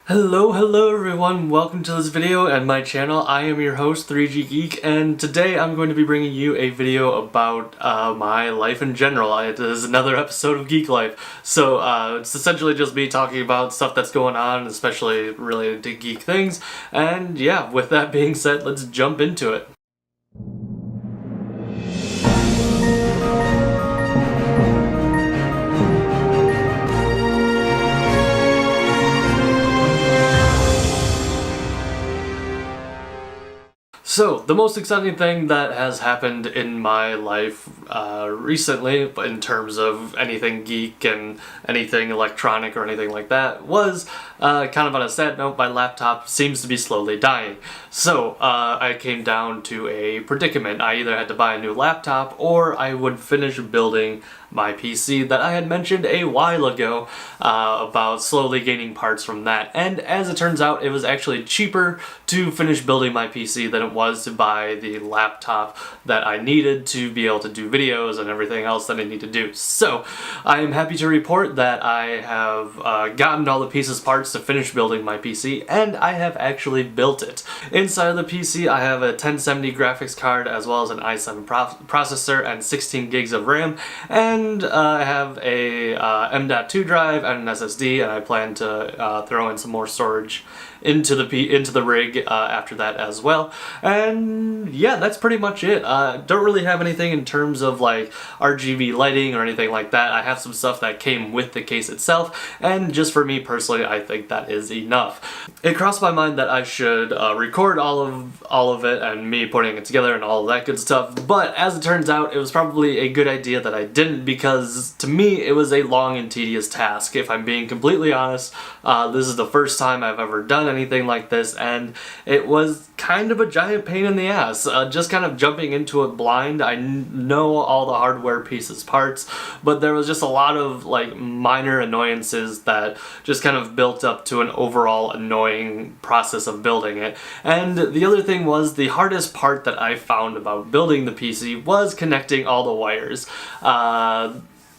Hello everyone, welcome to this video and my channel. I am your host 3G Geek, and today I'm going to be bringing you a video about my life in general. It is another episode of Geek Life. So it's essentially just me talking about stuff that's going on, especially related to geek things. And yeah, with that being said, let's jump into it. So, the most exciting thing that has happened in my life recently, in terms of anything geek and anything electronic or anything like that, was, kind of on a sad note, my laptop seems to be slowly dying. So, I came down to a predicament. I either had to buy a new laptop, or I would finish building my PC that I had mentioned a while ago about slowly gaining parts from that. And as it turns out, it was actually cheaper to finish building my PC than it was to buy the laptop that I needed to be able to do videos and everything else that I need to do. So I am happy to report that I have gotten all the pieces parts to finish building my PC, and I have actually built it. Inside of the PC I have a 1070 graphics card as well as an i7 processor and 16 gigs of RAM, and I have a M.2 drive and an SSD, and I plan to throw in some more storage into the rig after that as well. And yeah, that's pretty much it. Don't really have anything in terms of like RGB lighting or anything like that. I have some stuff that came with the case itself, and just for me personally, I think that is enough. It crossed my mind that I should record all of it and me putting it together and all of that good stuff, but as it turns out, it was probably a good idea that I didn't, because to me it was a long and tedious task. If I'm being completely honest, this is the first time I've ever done anything like this, and it was kind of a giant pain in the ass. Just kind of jumping into it blind. I know all the hardware pieces parts, but there was just a lot of like minor annoyances that just kind of built up to an overall annoying process of building it. And the other thing was, the hardest part that I found about building the PC was connecting all the wires.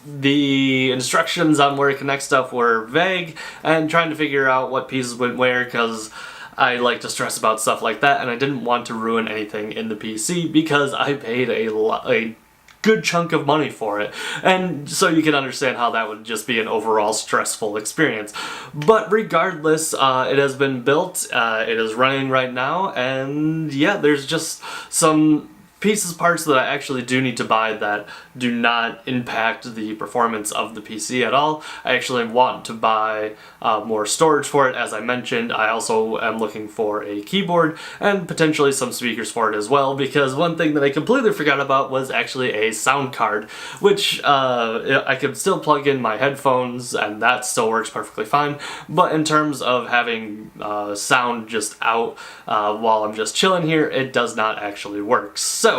The instructions on where to connect stuff were vague, and trying to figure out what pieces went where, because I like to stress about stuff like that, and I didn't want to ruin anything in the PC because I paid a good chunk of money for it, and so you can understand how that would just be an overall stressful experience. But regardless, it has been built, it is running right now, and yeah, there's just some pieces parts that I actually do need to buy that do not impact the performance of the PC at all. I actually want to buy more storage for it, as I mentioned. I also am looking for a keyboard and potentially some speakers for it as well, because one thing that I completely forgot about was actually a sound card, which I could still plug in my headphones and that still works perfectly fine, but in terms of having sound just out while I'm just chilling here, it does not actually work. So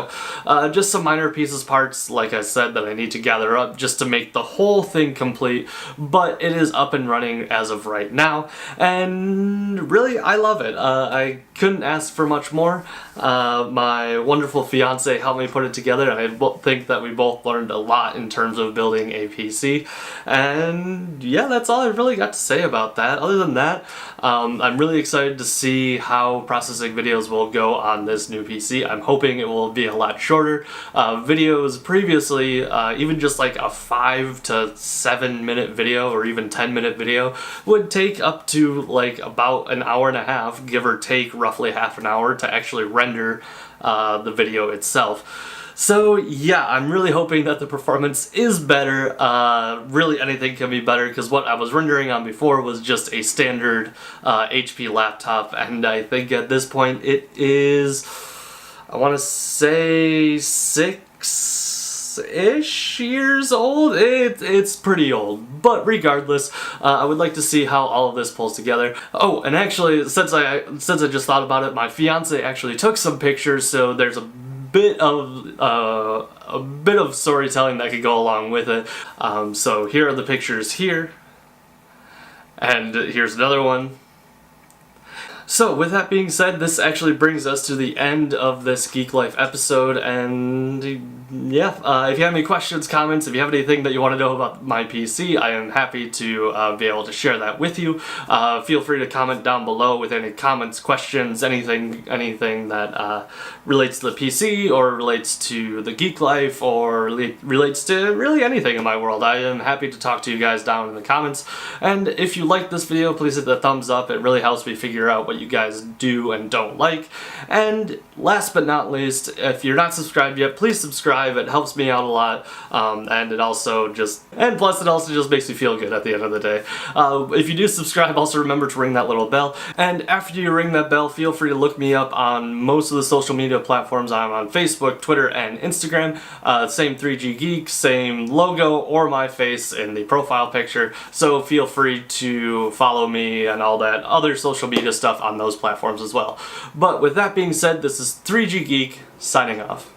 just some minor pieces parts, like I said, that I need to gather up just to make the whole thing complete, but it is up and running as of right now, and really I love it. I couldn't ask for much more. My wonderful fiance helped me put it together, and I think that we both learned a lot in terms of building a PC, and yeah, that's all I really got to say about that. Other than that, I'm really excited to see how processing videos will go on this new PC. I'm hoping it will be a lot shorter. Videos previously, even just like a 5 to 7 minute video or even 10-minute video would take up to like about an hour and a half, give or take roughly half an hour, to actually render the video itself. So yeah, I'm really hoping that the performance is better. Really anything can be better, because what I was rendering on before was just a standard HP laptop, and I think at this point it is, I want to say 6-ish years old. It's pretty old, but regardless, I would like to see how all of this pulls together. Oh, and actually, since I just thought about it, my fiance actually took some pictures, so there's a bit of storytelling that could go along with it. So here are the pictures here, and here's another one. So with that being said, this actually brings us to the end of this Geek Life episode, and yeah, if you have any questions, comments, if you have anything that you want to know about my PC, I am happy to be able to share that with you. Feel free to comment down below with any comments, questions, anything that relates to the PC, or relates to the Geek Life, or relates to really anything in my world. I am happy to talk to you guys down in the comments, and if you like this video, please hit the thumbs up. It really helps me figure out what you guys do and don't like. And last but not least, if you're not subscribed yet, please subscribe. It helps me out a lot, and plus it also just makes me feel good at the end of the day. If you do subscribe, also remember to ring that little bell. And after you ring that bell, feel free to look me up on most of the social media platforms. I'm on Facebook, Twitter, and Instagram. Same 3G Geek, same logo or my face in the profile picture. So feel free to follow me and all that other social media stuff on those platforms as well. But with that being said, this is 3G Geek signing off.